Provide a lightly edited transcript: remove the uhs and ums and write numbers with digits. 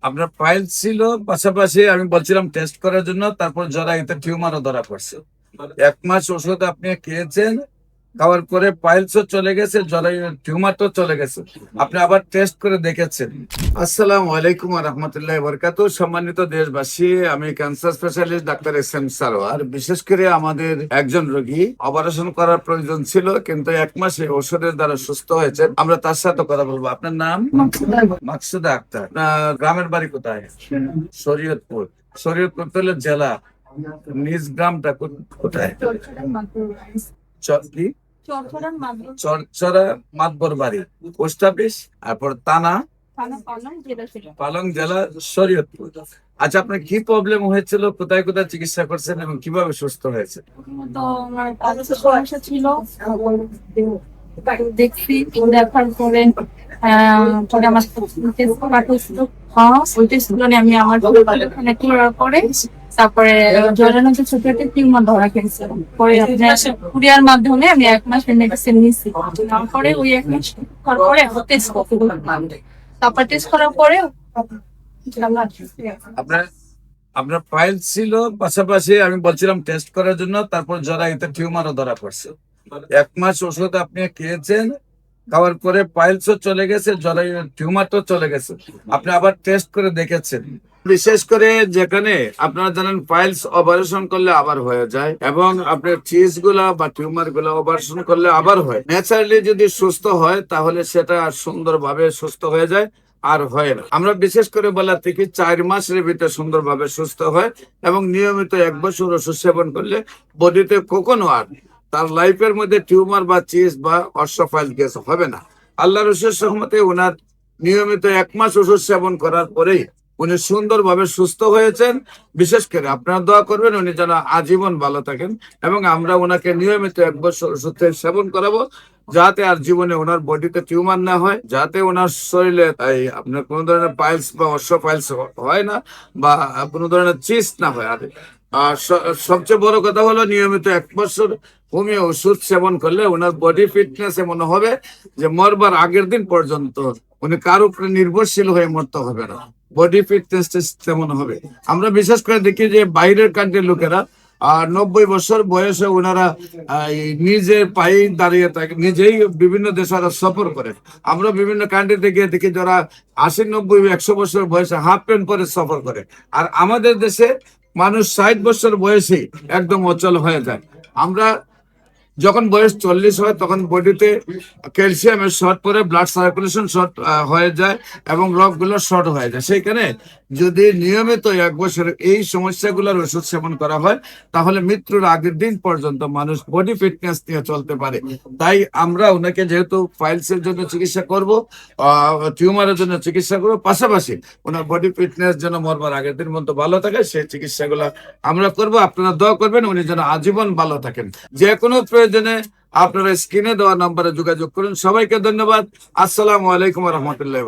আপনার ফাইল ছিল, পাশাপাশি আমি বলছিলাম টেস্ট করার জন্য। তারপর জরায়ুতে টিউমারও ধরা পড়ছে। 1 মাস ওষুধ আপনি খেয়েছেন, খাওয়ার পরে পাইলসও চলে গেছে, জরায়ু টিউমারটাও চলে গেছে। আপনি আবার টেস্ট করে দেখেছেন। আসসালামু আলাইকুম রহমতুল্লাহ বরকাত। সম্মানিত দেশবাসী, আমি cancer specialist doctor S M Sarwar. বিশেষ করে আমাদের একজন রোগী অপারেশন করার প্রয়োজন ছিল, কিন্তু 1 মাসে ওষুধের দ্বারা সুস্থ হয়েছে। আমরা তার সাথে কথা বলবো। আপনার নাম? মাকসুদা আক্তার। আপনার গ্রামের বাড়ি কোথায়? শরীয়তপুর। শরীয়তপুর তাহলে জেলা, নিজ গ্রামটা কোথায়? কি? চরচরা মাতবর বাড়ি, পোস্ট অফিস, তারপর থানা পালং, জেলা শরীয়তপুর। আচ্ছা, আপনার কি প্রবলেম হয়েছিল, কোথায় কোথায় চিকিৎসা করছেন এবং কিভাবে সুস্থ হয়েছে? তো আমার পাঁচটা সমস্যা ছিল, দেখছি দেখার পরে পরে আমার টেস্ট পাঠাচ্ছিল। ওই টেস্ট গুলো নিয়ে আমি আমার ওখানে করার পরে তারপরে জরায়ুতে ছোট একটা টিউমার ধরা খেয়েছে। পরে কুরিয়ার মাধ্যমে আমি 1 মাস মেডিসিন নিয়েছি। তারপরে ওই 1 মাস পরে টেস্ট করতে, তারপর টেস্ট করার পরে আপনার আপনার ফাইল ছিল, পাশাপাশি আমি বলছিলাম টেস্ট করার জন্য। তারপর জরায়ুতে টিউমারও ধরা পড়ছে। 1 মাস ওষুধ আপনি খেয়েছেন, খাওয়ার পরে পাইলসও চলে গেছে, জরায়ু টিউমারটাও চলে গেছে। আপনি আবার টেস্ট করে দেখেছেন। বিশেষ করে যেখানে আপনারা জানেন পাইলস অপারেশন করলে আবার হয়ে যায়, এবং আপনার চিজ গুলা বা টিউমার গুলা অপারেশন করলে আবার হয়। ন্যাচারালি যদি সুস্থ হয় তাহলে সেটা সুন্দরভাবে সুস্থ হয়ে যায়, আর হয় না। আমরা বিশেষ করে বলা থেকে 4 মাসের ভিতরে সুন্দরভাবে সুস্থ হয়, এবং নিয়মিত 1 বছর ওষুধ সেবন করলে বডিতে কখনো আর তার লাইফের মধ্যে টিউমার বা চিজ বা অশ্বফাইল গ্যাস হবে না। আল্লাহ রসুলের রহমতে ওনার নিয়মিত 1 মাস ওষুধ সেবন করার পরেই উনি সুন্দরভাবে সুস্থ হয়েছেন। বিশেষ করে আপনারা দোয়া করবেন উনি যেন আজীবন ভালো থাকেন, এবং আমরা ওনাকে নিয়মিত 1 বছর ওষুধ সেবন করাবো, যাতে আর জীবনে ওনার বডিতে টিউমার না হয়, যাতে ওনার শরীরে আপনার কোনো ধরনের পাইলস বা অশ্বফাইলস হয় না, বা কোনো ধরনের চিস্ট না হয়। আর সবচেয়ে বড় কথা হলো নিয়মিত 1 বছর হোমিও ওষুধ সেবন করলে ওনার বডি ফিটনেস এমন হবে যে মরবার আগের দিন পর্যন্ত উনি কার উপরে নির্ভরশীল হয়ে মরতে হবে না। বডি ফিটনেস তেমন হবে। আমরা বিশেষ করে দেখি যে বাইরের কান্ট্রির লোকেরা 90 বছর বয়সে ওনারা নিজের পায়ে দাঁড়িয়ে থাকে, নিজেই বিভিন্ন দেশে সফর করে। আমরা বিভিন্ন কান্ট্রিতে গিয়ে দেখি যারা 80, 90, 100 বছর বয়সে হাফ প্যান্ট পরে সফর করে। আর আমাদের দেশে মানুষ 60 বছর বয়সেই একদম অচল হয়ে যায়। আমরা যখন বয়স 40 হয় তখন বডিতে ক্যালসিয়ামের শর্ট পরে, ব্লাড সার্কুলেশন শর্ট হয়ে যায়, এবং রগগুলো শর্ট হয়ে যায়। সেইখানে যদি নিয়মিত 1 বছর এই সমস্যাগুলোর ওষুধ সেবন করা হয়, তাহলে মৃত্যুর আগের দিন পর্যন্ত মানুষ বডি ফিটনেস নিয়ে চলতে পারে। তাই আমরা ওনাকে যেহেতু ফাইলসের জন্য চিকিৎসা করব, টিউমারের জন্য চিকিৎসা করবো, পাশাপাশি ওনার বডি ফিটনেস যেন মরবার আগের দিন মতো ভালো থাকে, সেই চিকিৎসাগুলো আমরা করব। আপনারা দোয়া করবেন উনি যেন আজীবন ভালো থাকেন। যে কোনো প্রয়োজনে আপনারা স্ক্রিনে দেওয়া নম্বরে যোগাযোগ করুন। সবাইকে ধন্যবাদ। আসসালামু আলাইকুম রহমতুল্লাহ।